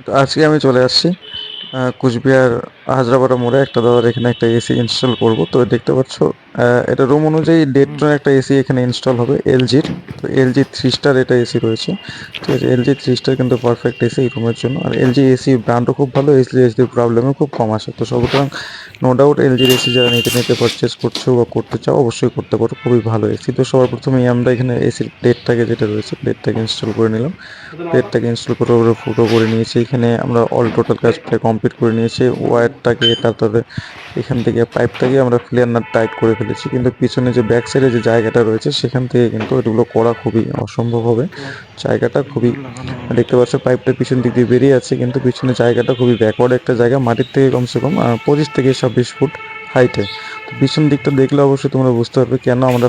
তো আজকে আমি চলে আসছি কুচবিহার হাজরাপাড়া মোড়ে একটা দাদার এখানে একটা এসি ইনস্টল করব। তো দেখতে পাচ্ছ এটা রুম অনুযায়ী ডেট্রন একটা এসি এখানে ইনস্টল হবে এলজির। তো এলজি 3 স্টার এটা এসি রয়েছে। ঠিক আছে, এলজি 3 স্টার কিন্তু পারফেক্ট এসি এই রুমের জন্য। আর এলজি এসি ব্র্যান্ডও খুব ভালো, এসির প্রবলেমও খুব কম আসে। তো সুতরাং নো ডাউট এলজির এসি যারা নিতে নিতে পারচেস করছো বা করতে চাও অবশ্যই করতে পারো, খুবই ভালো এসি। তো সবার প্রথমে আমরা এখানে এসির প্লেটটাকে যেটা রয়েছে প্লেটটাকে ইনস্টল করে নিলাম। প্লেটটাকে ইনস্টল করার পরে ফুটো করে নিয়েছি। এখানে আমরা অল টোটাল কাজ প্রায় কমপ্লিট করে নিয়েছি। ওয়্যারটাকে তারপরে এখান থেকে পাইপটাকে আমরা ক্লিয়ার নাট টাইট করে ফেলেছি, কিন্তু পিছনে যে ব্যাক সাইডে যে জায়গাটা রয়েছে সেখান থেকে কিন্তু এগুলো করা খুবই অসম্ভব হবে। জায়গাটা খুবই, দেখতে পাচ্ছ পাইপটা পিছন দিক দিয়ে বেরিয়ে আছে, কিন্তু পিছনে জায়গাটা খুবই ব্যাকওয়ার্ড একটা জায়গা, মাটির থেকে কমসে কম 25 থেকে 26 ফুট হাইটে। তো পিছন দিকটা দেখলে অবশ্যই তোমরা বুঝতে পারবে কেন আমরা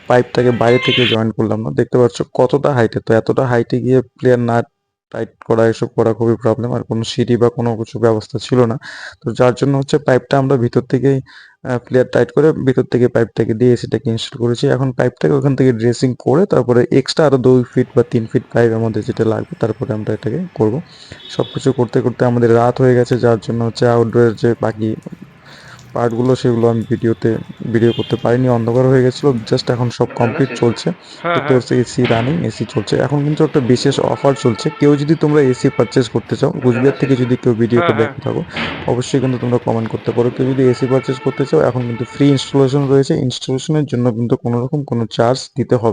পাইপটাকে বাইরে থেকে জয়েন করলাম না। দেখতে পাচ্ছ কতটা হাইটে, তো এতটা হাইটে গিয়ে প্লেয়ার নাট টাইট করা এসব করা খুবই প্রবলেম। আর কোনো সিঁড়ি বা কোনো কিছু ব্যবস্থা ছিল না। তো যার জন্য হচ্ছে পাইপটা আমরা ভিতর থেকেই প্লেয়ার টাইট করে ভিতর থেকে পাইপটাকে দিয়ে এসিটাকে ইনস্টল করেছি। এখন পাইপটাকে ওখান থেকে ড্রেসিং করে তারপরে এক্সট্রা আরও 2 ফিট বা 3 ফিট পাইপ আমাদের যেটা লাগবে তারপরে আমরা এটাকে করব। সব কিছু করতে করতে আমাদের রাত হয়ে গেছে, যার জন্য হচ্ছে আউটডোরের যে বাকি পার্টগুলো সেগুলো আমি ভিডিও করতে পারিনি, অন্ধকার হয়ে গেছিলো। জাস্ট এখন সব কমপ্লিট চলছে। হ্যাঁ, দেখতে হ্যাঁ। পাচ্ছি এসি রানিং, এসি চলছে। এখন কিন্তু একটা বিশেষ অফার চলছে, কেউ যদি তোমরা এসি পারচেস করতে চাও, কুচবিহার থেকে যদি কেউ হ্যাঁ, ভিডিওটা হ্যাঁ। দেখে থাকো অবশ্যই কিন্তু তোমরা কমেন্ট করতে পারো। কেউ যদি এসি পারচেস করতে চাও এখন কিন্তু ফ্রি ইনস্টলেশন রয়েছে, ইনস্টলেশনের জন্য কিন্তু কোনো রকম কোনো চার্জ দিতে হবে না।